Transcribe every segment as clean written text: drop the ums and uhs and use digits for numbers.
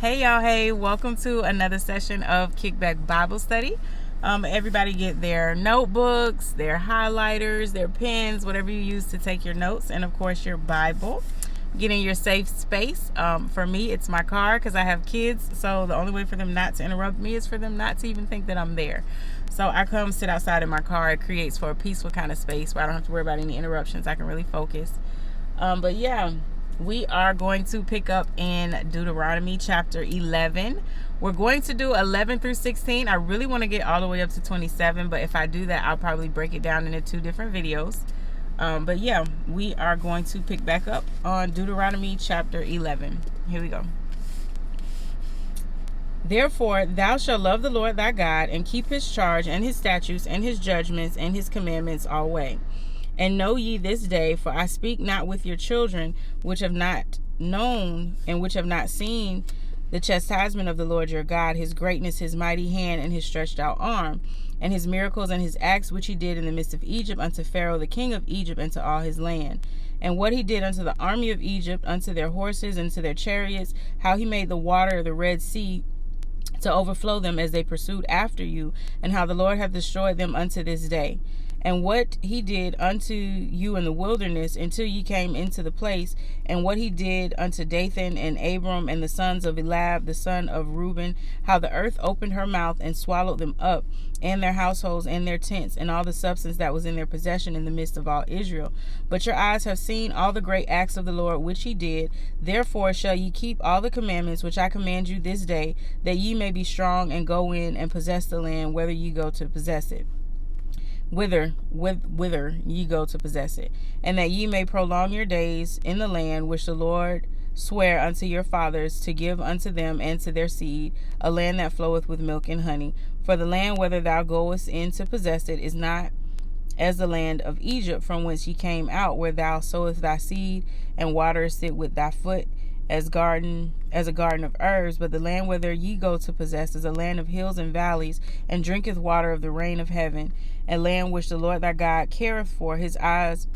Hey y'all, hey, welcome to another session of KickBack Bible Study. Everybody get their notebooks, their highlighters, their pens, whatever you use to take your notes, and of course your Bible. Get in your safe space. For me, it's my car because I have kids, so the only way for them not to interrupt me is for them not to even think that I'm there. So I come sit outside in my car. It creates for a peaceful kind of space where I don't have to worry about any interruptions. I can really focus. But yeah, we are going to pick up in Deuteronomy chapter 11. We're going to do 11 through 16. I really want to get all the way up to 27, but if I do that, I'll probably break it down into two different videos. But yeah, we are going to pick back up on Deuteronomy chapter 11. Here we go. Therefore, thou shalt love the Lord thy God and keep his charge and his statutes and his judgments and his commandments always. And know ye this day, for I speak not with your children, which have not known and which have not seen the chastisement of the Lord your God, his greatness, his mighty hand, and his stretched out arm, and his miracles and his acts which he did in the midst of Egypt unto Pharaoh the king of Egypt and to all his land. And what he did unto the army of Egypt, unto their horses and to their chariots, how he made the water of the Red Sea to overflow them as they pursued after you, and how the Lord hath destroyed them unto this day. And what he did unto you in the wilderness until ye came into the place, and what he did unto Dathan and Abram and the sons of Elab, the son of Reuben, how the earth opened her mouth and swallowed them up, and their households and their tents, and all the substance that was in their possession in the midst of all Israel. But your eyes have seen all the great acts of the Lord which he did. Therefore shall ye keep all the commandments which I command you this day, that ye may be strong and go in and possess the land, whither ye go to possess it. Whither ye go to possess it, and that ye may prolong your days in the land which the Lord sware unto your fathers to give unto them and to their seed, a land that floweth with milk and honey. For the land whither thou goest in to possess it is not as the land of Egypt, from whence ye came out, where thou sowest thy seed and waterest it with thy foot, as a garden of herbs. But the land whither ye go to possess is a land of hills and valleys, and drinketh water of the rain of heaven, a land which the Lord thy God careth for. His eyes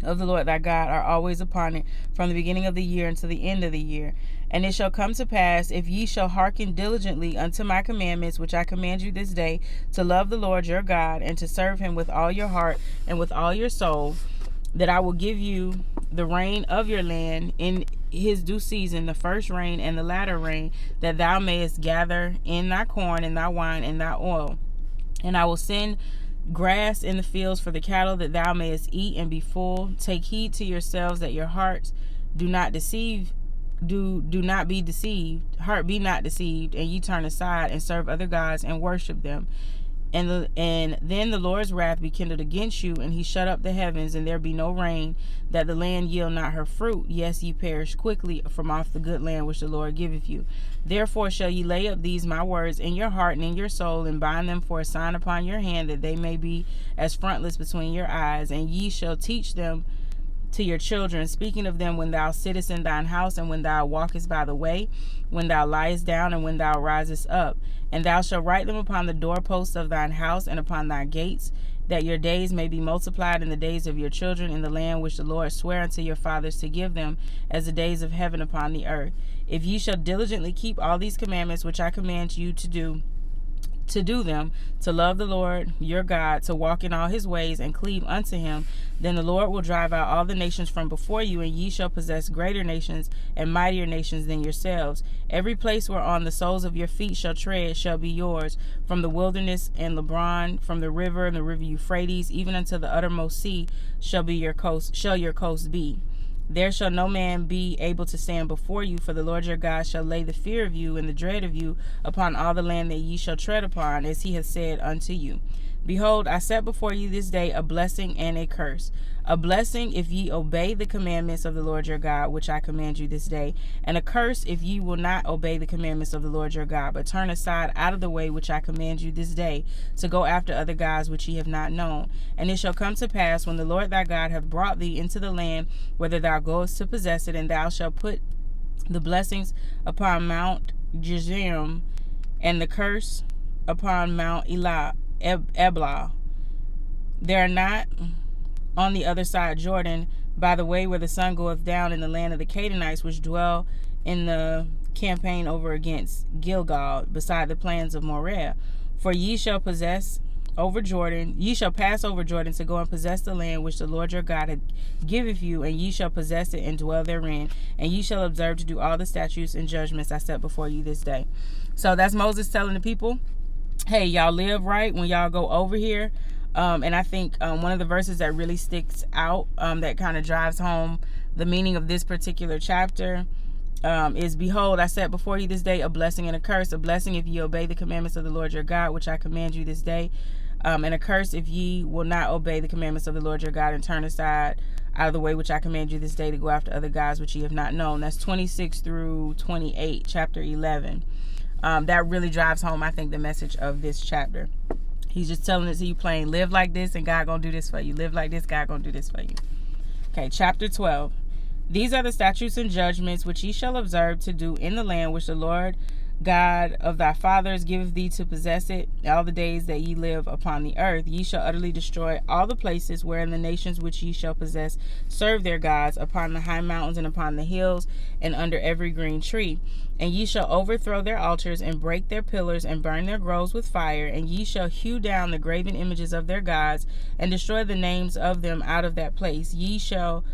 of the Lord thy God are always upon it, from the beginning of the year until the end of the year. And it shall come to pass, if ye shall hearken diligently unto my commandments, which I command you this day, to love the Lord your God, and to serve him with all your heart and with all your soul, that I will give you the rain of your land in his due season, the first rain and the latter rain, that thou mayest gather in thy corn and thy wine and thy oil. And I will send grass in the fields for the cattle, that thou mayest eat and be full. Take heed to yourselves that your hearts do not be deceived. Heart be not deceived, and ye turn aside and serve other gods and worship them. And then the Lord's wrath be kindled against you, and he shut up the heavens, and there be no rain, that the land yield not her fruit. Yes, ye perish quickly from off the good land which the Lord giveth you. Therefore shall ye lay up these my words in your heart and in your soul, and bind them for a sign upon your hand, that they may be as frontlets between your eyes. And ye shall teach them to your children, speaking of them when thou sittest in thine house, and when thou walkest by the way, when thou liest down, and when thou risest up. And thou shalt write them upon the doorposts of thine house and upon thy gates, that your days may be multiplied in the days of your children in the land which the Lord sware unto your fathers to give them, as the days of heaven upon the earth. If ye shall diligently keep all these commandments which I command you to do them, to love the Lord your God, to walk in all his ways and cleave unto him, then the Lord will drive out all the nations from before you, and ye shall possess greater nations and mightier nations than yourselves. Every place whereon the soles of your feet shall tread shall be yours, from the wilderness and Lebanon, from the river and the river Euphrates, even unto the uttermost sea shall your coast be. There shall no man be able to stand before you, for the Lord your God shall lay the fear of you and the dread of you upon all the land that ye shall tread upon, as he hath said unto you. Behold, I set before you this day a blessing and a curse. A blessing if ye obey the commandments of the Lord your God, which I command you this day, and a curse if ye will not obey the commandments of the Lord your God, but turn aside out of the way which I command you this day, to go after other gods which ye have not known. And it shall come to pass, when the Lord thy God hath brought thee into the land whither thou goest to possess it, and thou shalt put the blessings upon Mount Gerizim, and the curse upon Mount Eblah. They are not on the other side Jordan, by the way where the sun goeth down, in the land of the Canaanites, which dwell in the campaign over against Gilgal, beside the plans of Moreh. For ye shall pass over Jordan to go and possess the land which the Lord your God hath giveth you, and ye shall possess it and dwell therein, and ye shall observe to do all the statutes and judgments I set before you this day. So that's Moses telling the people, hey, y'all live right when y'all go over here. And I think one of the verses that really sticks out, that kind of drives home the meaning of this particular chapter, is, behold, I set before you this day a blessing and a curse. A blessing if ye obey the commandments of the Lord your God, which I command you this day, and a curse if ye will not obey the commandments of the Lord your God and turn aside out of the way which I command you this day to go after other gods which ye have not known. That's 26 through 28, chapter 11. That really drives home, I think, the message of this chapter. He's just telling it to you plain, live like this and God gonna do this for you. Live like this, God gonna do this for you. Okay, chapter 12. These are the statutes and judgments which ye shall observe to do in the land which the Lord God of thy fathers giveth thee to possess it all the days that ye live upon the earth. Ye shall utterly destroy all the places wherein the nations which ye shall possess serve their gods, upon the high mountains and upon the hills and under every green tree. And ye shall overthrow their altars and break their pillars and burn their groves with fire. And ye shall hew down the graven images of their gods and destroy the names of them out of that place. Ye shall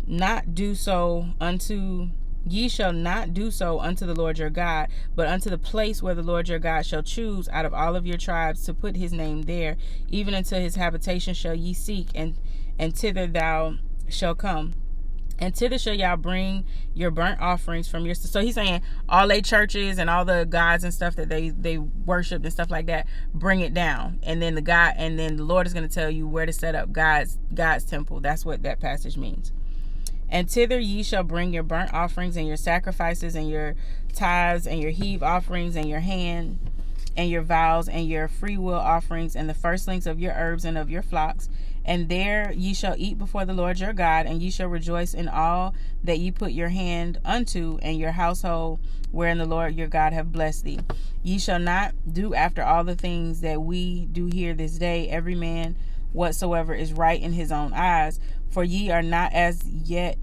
not do so unto the Lord your God, but unto the place where the Lord your God shall choose out of all of your tribes to put his name there, even unto his habitation shall ye seek, and thither thou shall come. And thither shall y'all bring your burnt offerings from your... So he's saying all they churches and all the gods and stuff that they worship and stuff like that, bring it down. And then the Lord is going to tell you where to set up God's temple. That's what that passage means. And thither ye shall bring your burnt offerings and your sacrifices and your tithes and your heave offerings and your hand and your vows and your freewill offerings and the firstlings of your herbs and of your flocks. And there ye shall eat before the Lord your God, and ye shall rejoice in all that ye put your hand unto, and your household wherein the Lord your God hath blessed thee. Ye shall not do after all the things that we do here this day, every man whatsoever is right in his own eyes. For ye are not as yet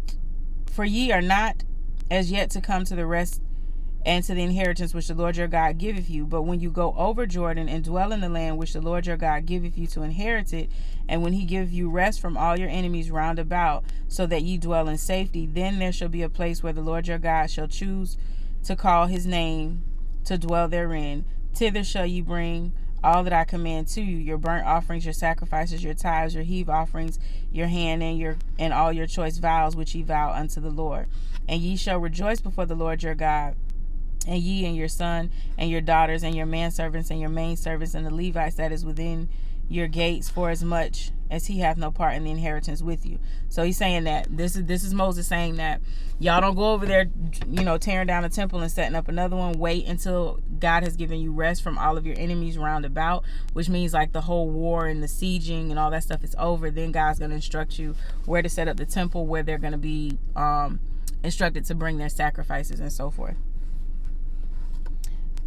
to come to the rest and to the inheritance which the Lord your God giveth you. But when you go over Jordan and dwell in the land which the Lord your God giveth you to inherit it, and when he giveth you rest from all your enemies round about, so that ye dwell in safety, then there shall be a place where the Lord your God shall choose to call his name to dwell therein. Thither shall ye bring all that I command to you, your burnt offerings, your sacrifices, your tithes, your heave offerings, your hand, and all your choice vows which ye vow unto the Lord. And ye shall rejoice before the Lord your God, and ye and your son and your daughters and your manservants and your maidservants and the Levites that is within your gates, for as much as he hath no part in the inheritance with you. So he's saying that this is Moses saying that y'all don't go over there, tearing down a temple and setting up another one. Wait until God has given you rest from all of your enemies round about, which means like the whole war and the sieging and all that stuff is over. Then God's going to instruct you where to set up the temple, where they're going to be instructed to bring their sacrifices and so forth.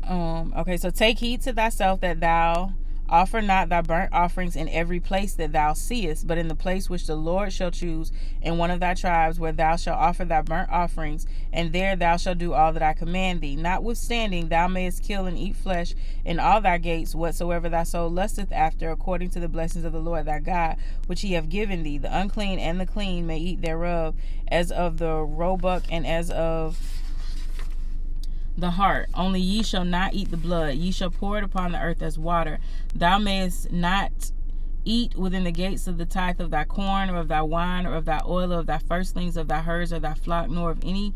Okay, so take heed to thyself that thou offer not thy burnt offerings in every place that thou seest, but in the place which the Lord shall choose in one of thy tribes, where thou shalt offer thy burnt offerings, and there thou shalt do all that I command thee. Notwithstanding, thou mayest kill and eat flesh in all thy gates, whatsoever thy soul lusteth after, according to the blessings of the Lord thy God, which he hath given thee. The unclean and the clean may eat thereof, as of the roebuck and as of the hart. Only ye shall not eat the blood. Ye shall pour it upon the earth as water. Thou mayest not eat within the gates of the tithe of thy corn, or of thy wine, or of thy oil, or of thy firstlings of thy herds, or thy flock, nor of any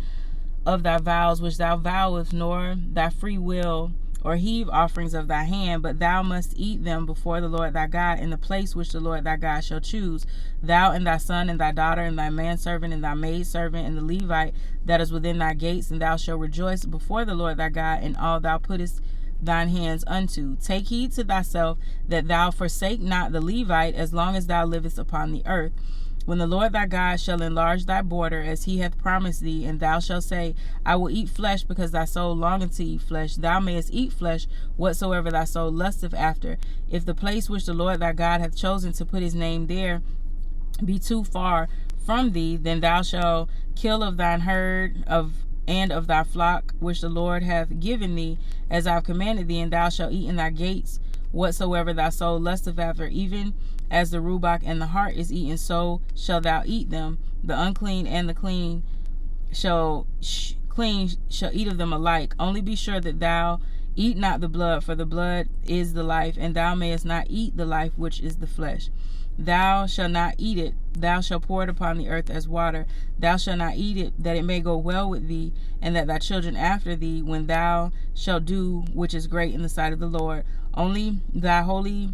of thy vows which thou vowest, nor thy free will or heave offerings of thy hand, but thou must eat them before the Lord thy God in the place which the Lord thy God shall choose. Thou and thy son and thy daughter and thy manservant and thy maidservant and the Levite that is within thy gates, and thou shalt rejoice before the Lord thy God in all thou puttest thine hands unto. Take heed to thyself that thou forsake not the Levite as long as thou livest upon the earth. When the Lord thy God shall enlarge thy border as he hath promised thee, and thou shalt say, I will eat flesh because thy soul longeth to eat flesh, thou mayest eat flesh whatsoever thy soul lusteth after. If the place which the Lord thy God hath chosen to put his name there be too far from thee, then thou shalt kill of thine herd of and of thy flock, which the Lord hath given thee, as I have commanded thee, and thou shalt eat in thy gates whatsoever thy soul lusteth after, even as the rubach and the hart is eaten, so shalt thou eat them. The unclean and the clean shall eat of them alike. Only be sure that thou eat not the blood, for the blood is the life, and thou mayest not eat the life which is the flesh. Thou shalt not eat it. Thou shalt pour it upon the earth as water. Thou shalt not eat it, that it may go well with thee, and that thy children after thee, when thou shalt do which is great in the sight of the Lord. Only thy holy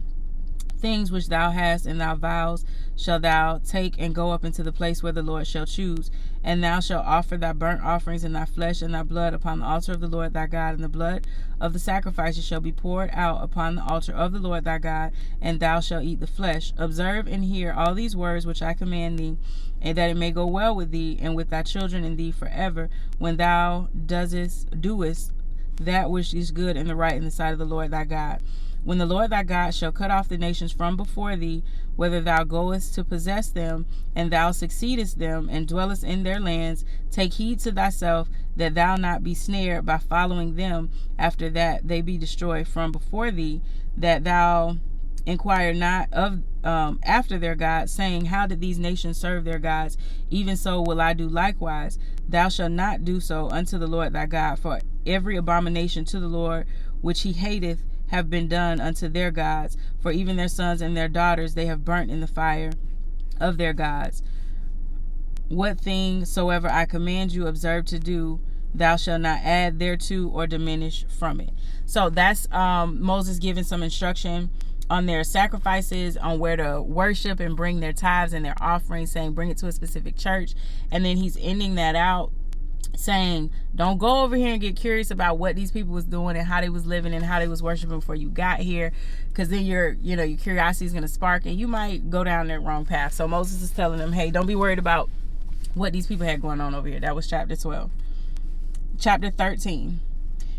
things which thou hast in thy vows shall thou take, and go up into the place where the Lord shall choose. And thou shalt offer thy burnt offerings and thy flesh and thy blood upon the altar of the Lord thy God, and the blood of the sacrifices shall be poured out upon the altar of the Lord thy God, and thou shalt eat the flesh. Observe and hear all these words which I command thee, and that it may go well with thee and with thy children and thee forever, when thou doest that which is good and the right in the sight of the Lord thy God. When the Lord thy God shall cut off the nations from before thee, whether thou goest to possess them, and thou succeedest them, and dwellest in their lands, take heed to thyself that thou not be snared by following them, after that they be destroyed from before thee, that thou inquire not of after their gods, saying, how did these nations serve their gods? Even so will I do likewise. Thou shalt not do so unto the Lord thy God, for every abomination to the Lord which he hateth have been done unto their gods, for even their sons and their daughters they have burnt in the fire of their gods. What thing soever I command you, observe to do, thou shalt not add thereto or diminish from it. So that's Moses giving some instruction on their sacrifices, on where to worship and bring their tithes and their offerings, saying bring it to a specific church. And then he's ending that out saying, don't go over here and get curious about what these people was doing and how they was living and how they was worshiping before you got here, because then your curiosity is going to spark and you might go down that wrong path. So Moses is telling them, hey, don't be worried about what these people had going on over here. That was chapter 12. Chapter 13.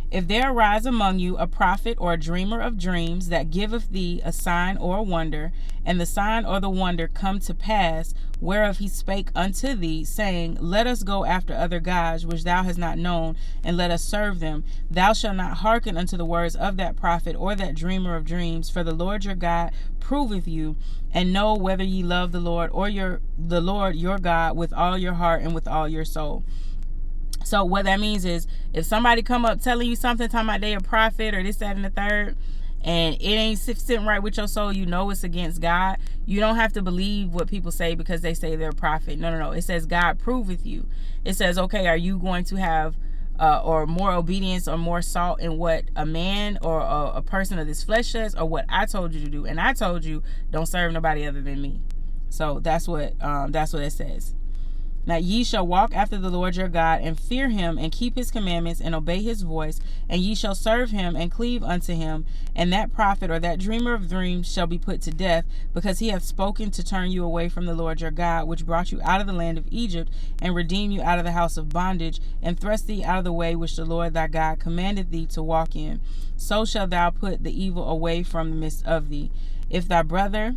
If there arise among you a prophet or a dreamer of dreams that giveth thee a sign or a wonder, and the sign or the wonder come to pass, whereof he spake unto thee, saying, let us go after other gods which thou hast not known, and let us serve them, thou shalt not hearken unto the words of that prophet or that dreamer of dreams, for the Lord your God proveth you, and know whether ye love the Lord or the Lord your God with all your heart and with all your soul. So what that means is, if somebody come up telling you something, talking about they a prophet or this, that, and the third, and it ain't sitting right with your soul, you know it's against God, you don't have to believe what people say because they say they're a prophet. No. It says God proveth you. It says, okay, are you going to have or more obedience or more salt in what a man or a person of this flesh says, or what I told you to do? And I told you, don't serve nobody other than me. So that's what it says. Now ye shall walk after the Lord your God, and fear him, and keep his commandments, and obey his voice, and ye shall serve him, and cleave unto him. And that prophet or that dreamer of dreams shall be put to death, because he hath spoken to turn you away from the Lord your God, which brought you out of the land of Egypt, and redeemed you out of the house of bondage, and thrust thee out of the way which the Lord thy God commanded thee to walk in. So shalt thou put the evil away from the midst of thee. If thy brother,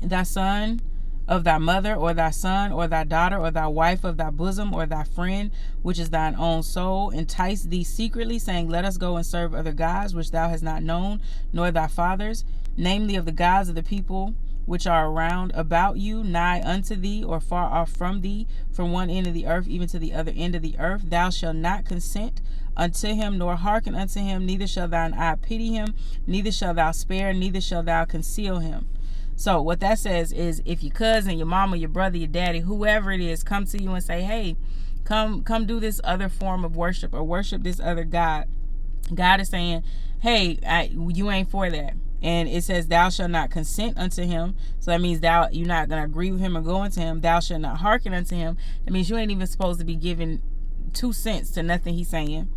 thy son, of thy mother, or thy son, or thy daughter, or thy wife of thy bosom, or thy friend, which is thine own soul, entice thee secretly, saying, let us go and serve other gods, which thou hast not known, nor thy fathers, namely of the gods of the people which are around about you, nigh unto thee, or far off from thee, from one end of the earth even to the other end of the earth, thou shalt not consent unto him, nor hearken unto him, neither shall thine eye pity him, neither shall thou spare, neither shall thou conceal him. So what that says is, if your cousin, your mama, your brother, your daddy, whoever it is, come to you and say, hey, come do this other form of worship, or worship this other God, God is saying, hey, you ain't for that. And it says, thou shalt not consent unto him. So that means you're not going to agree with him or go into him. Thou shalt not hearken unto him. That means you ain't even supposed to be giving 2 cents to nothing he's saying.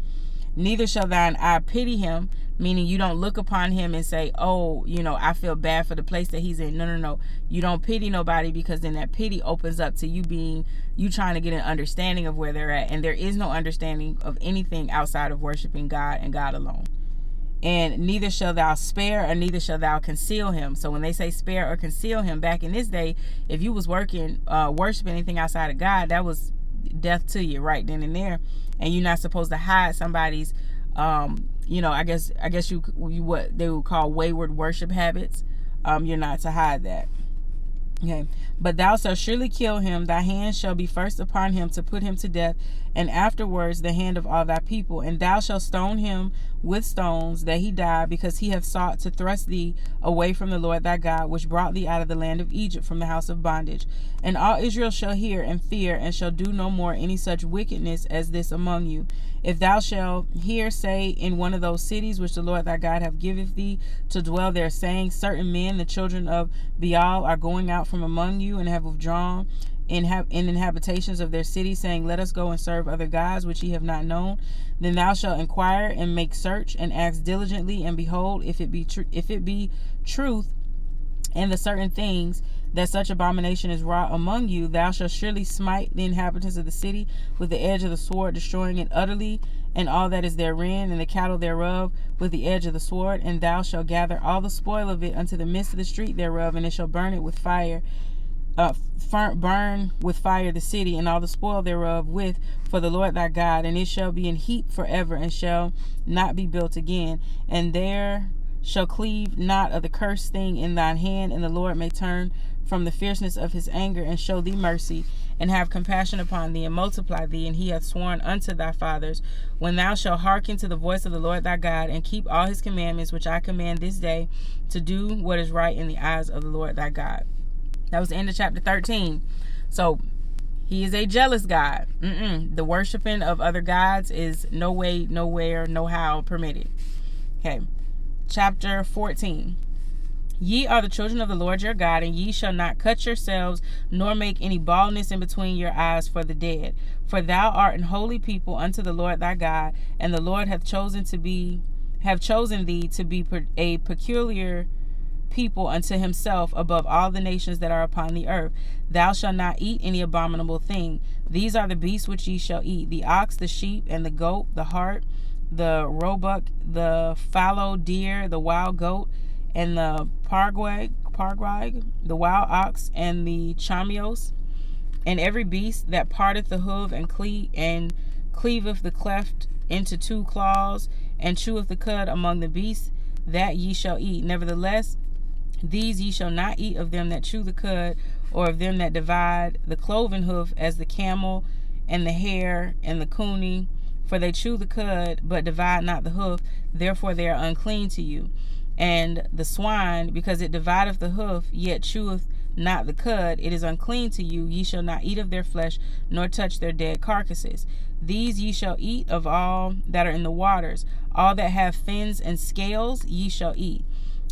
Neither shall thine eye pity him, meaning you don't look upon him and say, oh, I feel bad for the place that he's in. No. You don't pity nobody, because then that pity opens up to you trying to get an understanding of where they're at. And there is no understanding of anything outside of worshiping God and God alone. And neither shall thou spare, or neither shall thou conceal him. So when they say spare or conceal him, back in this day, if you was worshiping anything outside of God, that was death to you right then and there. And you're not supposed to hide somebody's, I guess you what they would call wayward worship habits. You're not to hide that. Okay, but thou shalt surely kill him. Thy hand shall be first upon him to put him to death, and afterwards the hand of all thy people. And thou shalt stone him with stones, that he die, because he hath sought to thrust thee away from the Lord thy God, which brought thee out of the land of Egypt, from the house of bondage. And all Israel shall hear and fear, and shall do no more any such wickedness as this among you. If thou shalt hear say in one of those cities which the Lord thy God hath given thee to dwell there, saying, certain men, the children of Baal, are going out from among you, and have withdrawn in inhabitations of their city, saying, let us go and serve other gods which ye have not known, then thou shalt inquire and make search and ask diligently, and behold, if it be truth and the certain things that such abomination is wrought among you, thou shalt surely smite the inhabitants of the city with the edge of the sword, destroying it utterly, and all that is therein, and the cattle thereof with the edge of the sword. And thou shalt gather all the spoil of it unto the midst of the street thereof, and it shall burn it with fire, burn with fire the city, and all the spoil thereof with, for the Lord thy God, and it shall be in heap forever, and shall not be built again. And there shall cleave not of the cursed thing in thine hand, and the Lord may turn from the fierceness of his anger, and show thee mercy, and have compassion upon thee, and multiply thee. And he hath sworn unto thy fathers, when thou shalt hearken to the voice of the Lord thy God, and keep all his commandments which I command this day, to do what is right in the eyes of the Lord thy God. That was the end of chapter 13. So he is a jealous God. The worshiping of other gods is no way, nowhere, no how permitted. Okay. Chapter 14. Ye are the children of the Lord your God, and ye shall not cut yourselves, nor make any baldness in between your eyes for the dead. For thou art an holy people unto the Lord thy God, and the Lord hath chosen thee to be a peculiar people unto himself above all the nations that are upon the earth. Thou shalt not eat any abominable thing. These are the beasts which ye shall eat: the ox, the sheep, and the goat, the hart, the roebuck, the fallow deer, the wild goat, and the parguag, the wild ox, and the chamios, and every beast that parteth the hoof, and cleaveth the cleft into two claws, and cheweth the cud among the beasts, that ye shall eat. Nevertheless, these ye shall not eat of them that chew the cud, or of them that divide the cloven hoof, as the camel, and the hare, and the coney, for they chew the cud, but divide not the hoof, therefore they are unclean to you. And the swine, because it divideth the hoof, yet cheweth not the cud, it is unclean to you. Ye shall not eat of their flesh, nor touch their dead carcasses. These ye shall eat of all that are in the waters. All that have fins and scales ye shall eat.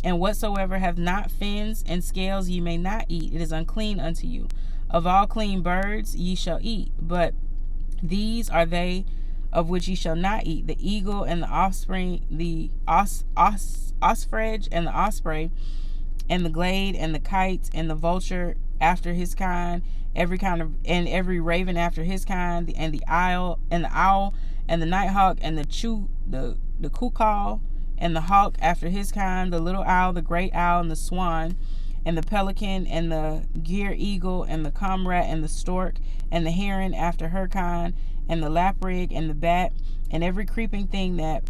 And whatsoever hath not fins and scales ye may not eat, it is unclean unto you. Of all clean birds ye shall eat, but these are they of which ye shall not eat: the eagle and the offspring, the osprey and the osprey, and the glade and the kite, and the vulture after his kind, every every raven after his kind, and the owl and the nighthawk, and the cuckoo, and the hawk after his kind, the little owl, the great owl, and the swan, and the pelican, and the gier eagle, and the comrat, and the stork, and the heron after her kind, and the lapwing, and the bat, and every creeping thing that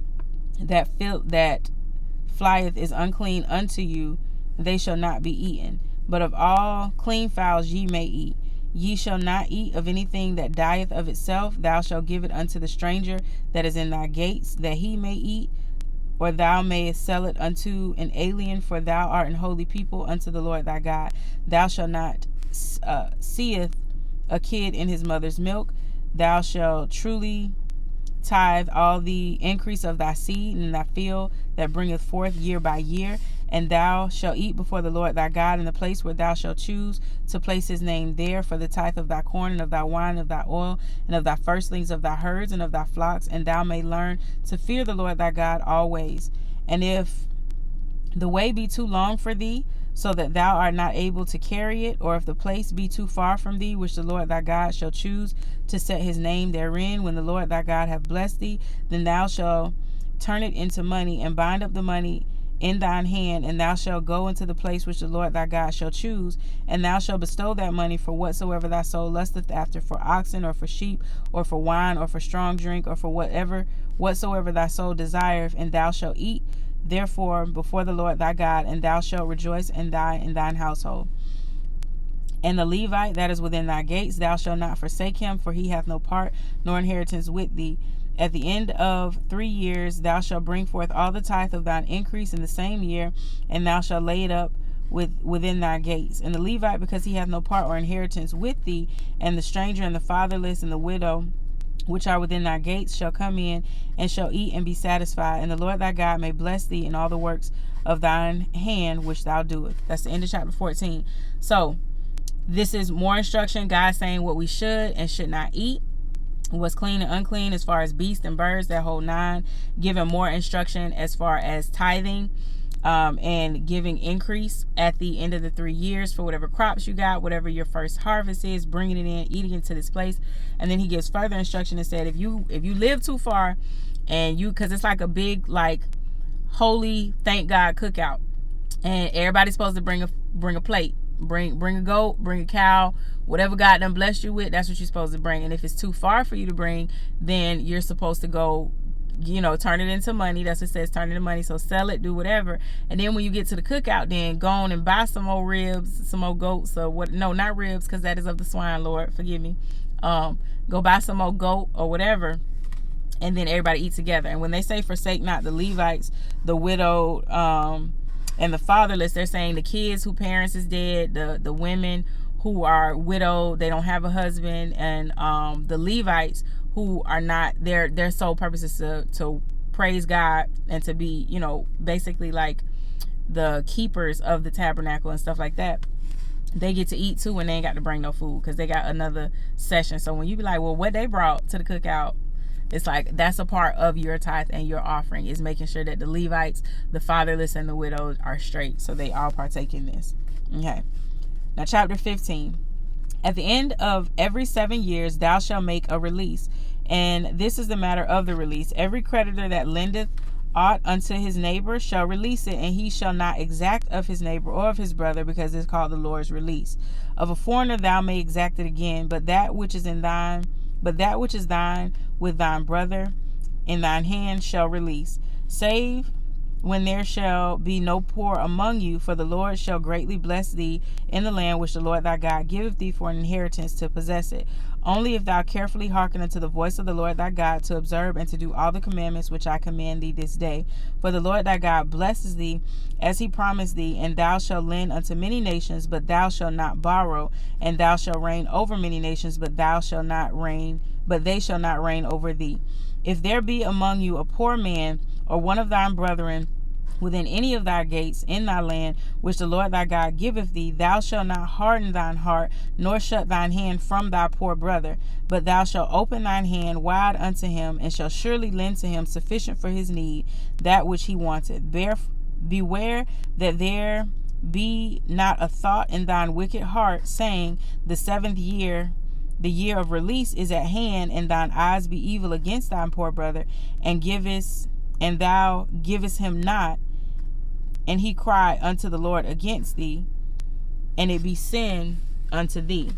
flieth is unclean unto you, they shall not be eaten. But of all clean fowls ye may eat. Ye shall not eat of anything that dieth of itself. Thou shalt give it unto the stranger that is in thy gates, that he may eat, or thou mayest sell it unto an alien, for thou art an holy people unto the Lord thy God. Thou shalt not seeth a kid in his mother's milk. Thou shalt truly tithe all the increase of thy seed in thy field that bringeth forth year by year. And thou shalt eat before the Lord thy God in the place where thou shalt choose to place his name there, for the tithe of thy corn, and of thy wine, and of thy oil, and of thy firstlings of thy herds, and of thy flocks. And thou may learn to fear the Lord thy God always. And if the way be too long for thee, so that thou art not able to carry it, or if the place be too far from thee, which the Lord thy God shall choose to set his name therein, when the Lord thy God hath blessed thee, then thou shalt turn it into money, and bind up the money in thine hand, and thou shalt go into the place which the Lord thy God shall choose, and thou shalt bestow that money for whatsoever thy soul lusteth after, for oxen, or for sheep, or for wine, or for strong drink, or for whatsoever thy soul desireth, and thou shalt eat therefore before the Lord thy God, and thou shalt rejoice in thine household. And the Levite that is within thy gates, thou shalt not forsake him, for he hath no part nor inheritance with thee. At the end of 3 years thou shalt bring forth all the tithe of thine increase in the same year, and thou shalt lay it up within thy gates. And the Levite, because he hath no part or inheritance with thee, and the stranger and the fatherless and the widow, which are within thy gates, shall come in and shall eat and be satisfied. And the Lord thy God may bless thee in all the works of thine hand which thou doest. That's the end of chapter 14. So this is more instruction. God saying what we should and should not eat, what's clean and unclean as far as beasts and birds, that whole 9. Giving more instruction as far as tithing, and giving increase at the end of the 3 years for whatever crops you got, whatever your first harvest is, bringing it in, eating into this place. And then he gives further instruction and said, if you live too far, and because it's like a big, like, holy thank God cookout, and everybody's supposed to bring a plate, bring a goat, bring a cow, whatever God done blessed you with, that's what you're supposed to bring. And if it's too far for you to bring, then you're supposed to go, turn it into money. That's what it says, turn it into money. So sell it, do whatever. And then when you get to the cookout, then go on and buy some more ribs, some more goats, or what? No, not ribs, because that is of the swine, Lord, forgive me. Go buy some more goat or whatever, and then everybody eat together. And when they say forsake not the Levites, the widow, and the fatherless, they're saying the kids whose parents is dead, the women who are widowed, they don't have a husband, and the Levites who are not, their sole purpose is to praise God and to be, basically like the keepers of the tabernacle and stuff like that. They get to eat too, and they ain't got to bring no food because they got another session. So when you be like, well, what they brought to the cookout, it's like that's a part of your tithe and your offering, is making sure that the Levites, the fatherless, and the widows are straight, so they all partake in this. Okay. Now chapter 15. At the end of every 7 years thou shalt make a release, and this is the matter of the release. Every creditor that lendeth aught unto his neighbor shall release it, and he shall not exact of his neighbor or of his brother, because it's called the Lord's release. Of a foreigner thou may exact it again, but that which is thine with thine brother in thine hand shall release, save when there shall be no poor among you, for the Lord shall greatly bless thee in the land which the Lord thy God giveth thee for an inheritance to possess it. Only if thou carefully hearken unto the voice of the Lord thy God, to observe and to do all the commandments which I command thee this day. For the Lord thy God blesses thee as he promised thee, and thou shalt lend unto many nations, but thou shalt not borrow, and thou shalt reign over many nations, but they shall not reign over thee. If there be among you a poor man, or one of thine brethren, within any of thy gates in thy land, which the Lord thy God giveth thee, thou shalt not harden thine heart, nor shut thine hand from thy poor brother, but thou shalt open thine hand wide unto him, and shalt surely lend to him sufficient for his need, that which he wanteth. Beware that there be not a thought in thine wicked heart, saying, the 7th year, the year of release, is at hand, and thine eyes be evil against thine poor brother, and thou givest him not, and he cry unto the Lord against thee, and it be sin unto thee.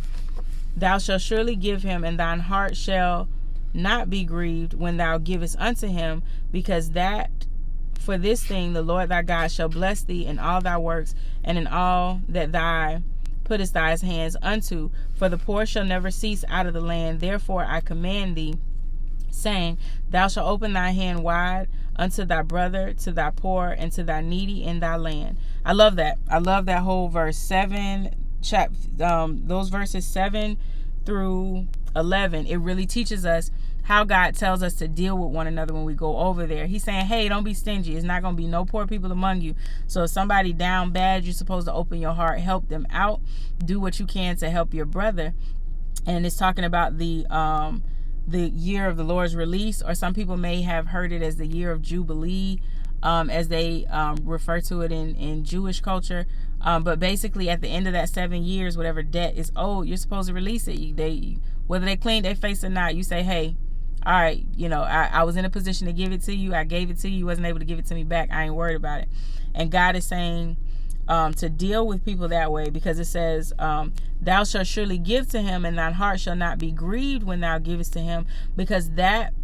Thou shalt surely give him, and thine heart shall not be grieved when thou givest unto him, because that for this thing the Lord thy God shall bless thee in all thy works, and in all that thou puttest thy hands unto. For the poor shall never cease out of the land. Therefore I command thee, saying, thou shalt open thy hand wide unto thy brother, to thy poor, and to thy needy in thy land. I love that. I love that whole verse 7, those verses 7 through 11. It really teaches us how God tells us to deal with one another when we go over there. He's saying, hey, don't be stingy. It's not going to be no poor people among you. So if somebody down bad, you're supposed to open your heart, help them out, do what you can to help your brother. And it's talking about the year of the Lord's release, or some people may have heard it as the year of Jubilee, as they refer to it in Jewish culture. But basically at the end of that 7 years, whatever debt is owed, you're supposed to release it. Whether they clean their face or not, you say, hey, all right, I was in a position to give it to you. I gave it to you. You wasn't able to give it to me back. I ain't worried about it. And God is saying to deal with people that way, because it says, thou shalt surely give to him, and thine heart shall not be grieved when thou givest to him, because that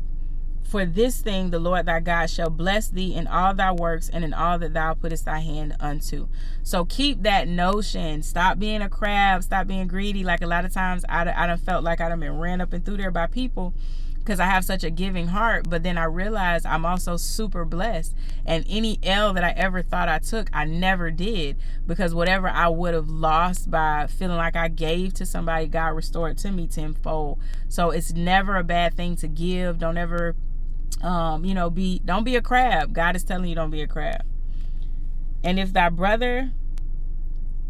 for this thing the Lord thy God shall bless thee in all thy works and in all that thou puttest thy hand unto. So keep that notion. Stop being a crab. Stop being greedy. Like a lot of times I done felt like I done been ran up and through there by people because I have such a giving heart. But then I realized I'm also super blessed. And any L that I ever thought I took, I never did. Because whatever I would have lost by feeling like I gave to somebody, God restored to me tenfold. So it's never a bad thing to give. Don't ever don't be a crab. God is telling you, don't be a crab. And if thy brother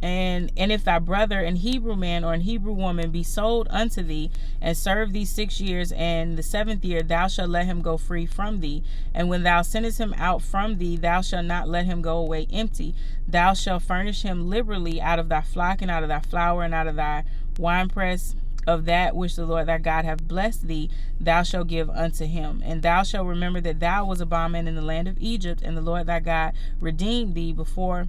and Hebrew man or an Hebrew woman be sold unto thee, and serve thee 6 years, and the 7th year thou shalt let him go free from thee. And when thou sendest him out from thee, thou shalt not let him go away empty. Thou shalt furnish him liberally out of thy flock, and out of thy flour, and out of thy winepress. Of that which the Lord thy God hath blessed thee, thou shalt give unto him. And thou shalt remember that thou was a bondman in the land of Egypt, and the Lord thy God redeemed thee before.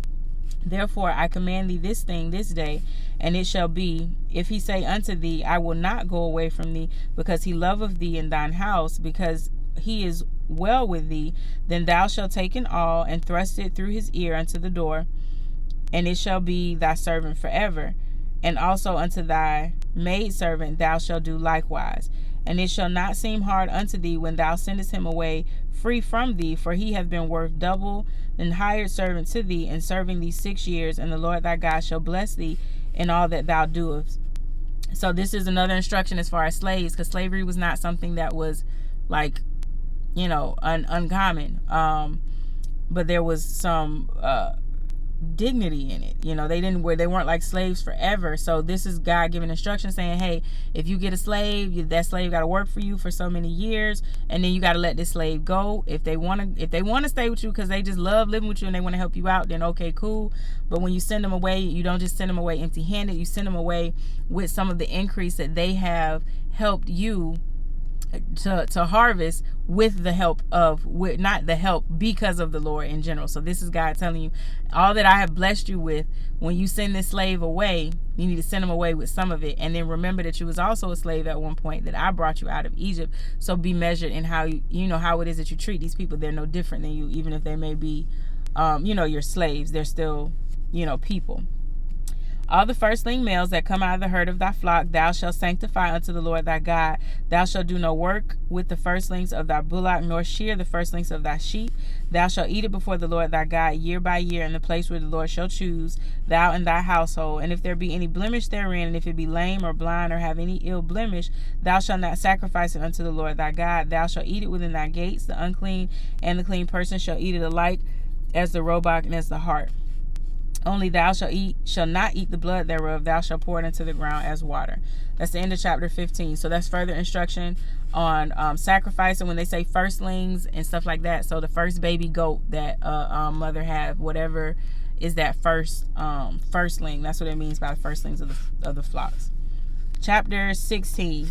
Therefore I command thee this thing this day. And it shall be, if he say unto thee, I will not go away from thee, because he loveth thee in thine house, because he is well with thee, then thou shalt take an awl, and thrust it through his ear unto the door, and it shall be thy servant forever. And also unto thy maidservant thou shalt do likewise. And it shall not seem hard unto thee when thou sendest him away free from thee, for he hath been worth double and hired servant to thee, in serving thee 6 years, and the Lord thy God shall bless thee in all that thou doest. So this is another instruction as far as slaves, because slavery was not something that was like, uncommon. But there was some dignity in it. They weren't like slaves forever. So this is God giving instructions saying, hey, if you get a slave, that slave got to work for you for so many years, and then you got to let this slave go. If they want to stay with you because they just love living with you and they want to help you out, then okay, cool. But when you send them away, you don't just send them away empty-handed. You send them away with some of the increase that they have helped you to harvest with the help of, not the help, because of the Lord in general. So this is God telling you, all that I have blessed you with, when you send this slave away, you need to send him away with some of it. And then remember that you was also a slave at one point, that I brought you out of Egypt. So be measured in how how it is that you treat these people. They're no different than you, even if they may be your slaves. They're still people. All the firstling males that come out of the herd of thy flock thou shalt sanctify unto the Lord thy God. Thou shalt do no work with the firstlings of thy bullock, nor shear the firstlings of thy sheep. Thou shalt eat it before the Lord thy God year by year in the place where the Lord shall choose, thou and thy household. And if there be any blemish therein, and if it be lame or blind or have any ill blemish, thou shalt not sacrifice it unto the Lord thy God. Thou shalt eat it within thy gates. The unclean and the clean person shall eat it alike, as the roebuck and as the hart. Only thou shall not eat the blood thereof. Thou shalt pour it into the ground as water. That's the end of chapter 15. So that's further instruction on sacrificing when they say firstlings and stuff like that. So the first baby goat that mother have, whatever is that firstling. That's what it means by the firstlings of the flocks. Chapter 16.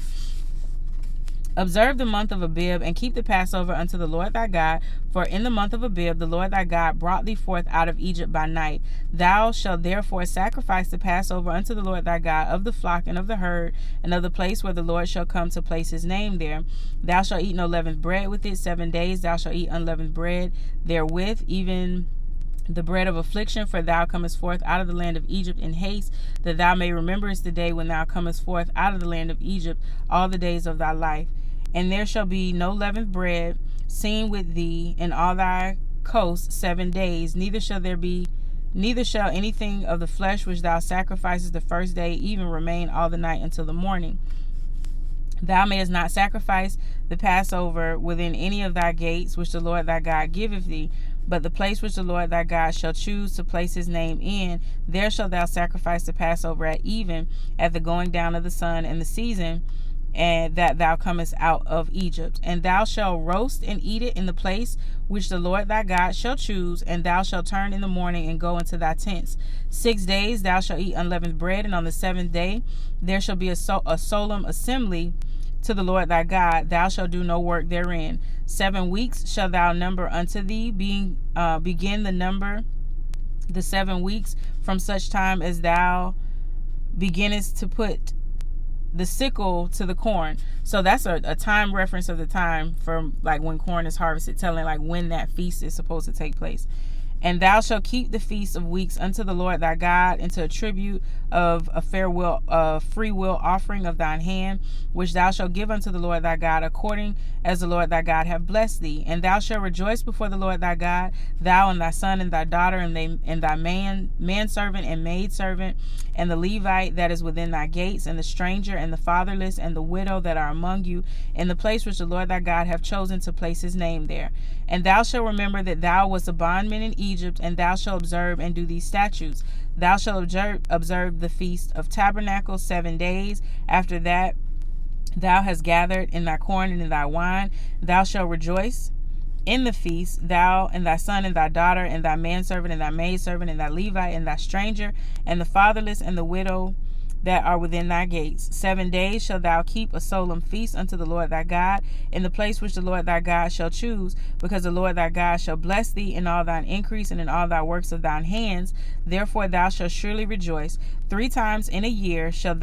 Observe the month of Abib, and keep the Passover unto the Lord thy God. For in the month of Abib the Lord thy God brought thee forth out of Egypt by night. Thou shalt therefore sacrifice the Passover unto the Lord thy God of the flock and of the herd, and of the place where the Lord shall come to place his name there. Thou shalt eat no leavened bread with it. 7 days thou shalt eat unleavened bread therewith, even the bread of affliction, for thou comest forth out of the land of Egypt in haste, that thou may rememberest the day when thou comest forth out of the land of Egypt all the days of thy life. And there shall be no leavened bread seen with thee in all thy coasts 7 days, neither shall anything of the flesh which thou sacrificest the first day even remain all the night until the morning. Thou mayest not sacrifice the Passover within any of thy gates which the Lord thy God giveth thee, but the place which the Lord thy God shall choose to place his name in, there shalt thou sacrifice the Passover at even, at the going down of the sun, and the season and that thou comest out of Egypt. And thou shalt roast and eat it in the place which the Lord thy God shall choose, and thou shalt turn in the morning and go into thy tents. 6 days thou shalt eat unleavened bread, and on the 7th day there shall be a solemn assembly to the Lord thy God, thou shalt do no work therein. 7 weeks shalt thou number unto thee, begin the number the 7 weeks from such time as thou beginnest to put the sickle to the corn. So that's a time reference of the time from like when corn is harvested, telling like when that feast is supposed to take place. And thou shalt keep the feast of weeks unto the Lord thy God, into a tribute of a free will offering of thine hand, which thou shalt give unto the Lord thy God, according as the Lord thy God hath blessed thee. And thou shalt rejoice before the Lord thy God, thou and thy son and thy daughter, and thy manservant and maidservant, and the Levite that is within thy gates, and the stranger, and the fatherless, and the widow that are among you, in the place which the Lord thy God hath chosen to place his name there. And thou shalt remember that thou wast a bondman in Egypt, and thou shalt observe and do these statutes. Thou shalt observe the feast of tabernacles 7 days. After that thou hast gathered in thy corn and in thy wine, thou shalt rejoice in the feast, thou and thy son and thy daughter, and thy manservant and thy maidservant, and thy Levite and thy stranger, and the fatherless and the widow that are within thy gates. 7 days shalt thou keep a solemn feast unto the Lord thy God, in the place which the Lord thy God shall choose, because the Lord thy God shall bless thee in all thine increase and in all thy works of thine hands. Therefore thou shalt surely rejoice. 3 times in a year shall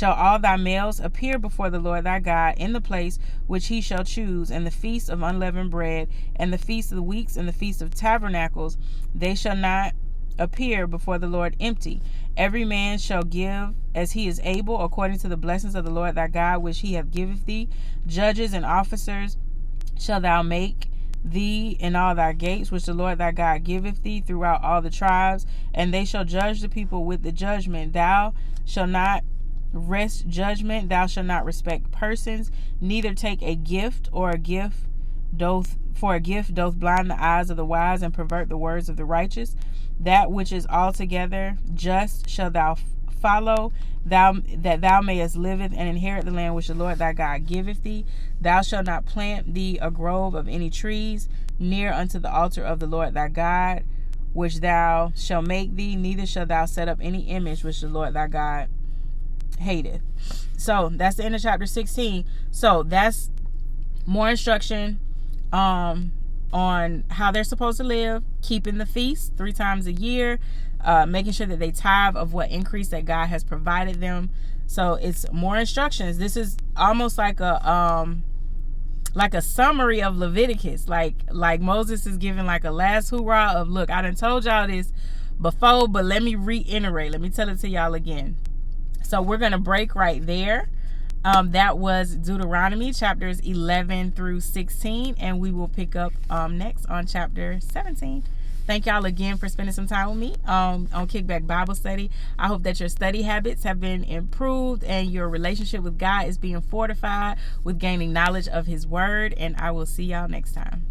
all thy males appear before the Lord thy God in the place which he shall choose, and the feast of unleavened bread, and the feast of the weeks, and the feast of tabernacles, they shall not appear before the Lord empty. Every man shall give as he is able, according to the blessings of the Lord thy God, which he hath given thee. Judges and officers shall thou make thee in all thy gates, which the Lord thy God giveth thee throughout all the tribes, and they shall judge the people with the judgment. Thou shalt not wrest judgment, thou shalt not respect persons, neither take a gift, for a gift doth blind the eyes of the wise and pervert the words of the righteous. That which is altogether just shall thou follow, that thou mayest live and inherit the land which the Lord thy God giveth thee. Thou shalt not plant thee a grove of any trees near unto the altar of the Lord thy God, which thou shalt make thee, neither shalt thou set up any image which the Lord thy God hateth. So that's the end of chapter 16. So that's more instruction on how they're supposed to live, keeping the feast 3 times a year, making sure that they tithe of what increase that God has provided them. So it's more instructions. This is almost like a summary of Leviticus, like Moses is giving like a last hoorah of, look, I done told y'all this before, but let me reiterate, let me tell it to y'all again. So we're going to break right there. That was Deuteronomy chapters 11 through 16, and we will pick up next on chapter 17. Thank y'all again for spending some time with me on KickBack Bible Study. I hope that your study habits have been improved and your relationship with God is being fortified with gaining knowledge of his word, and I will see y'all next time.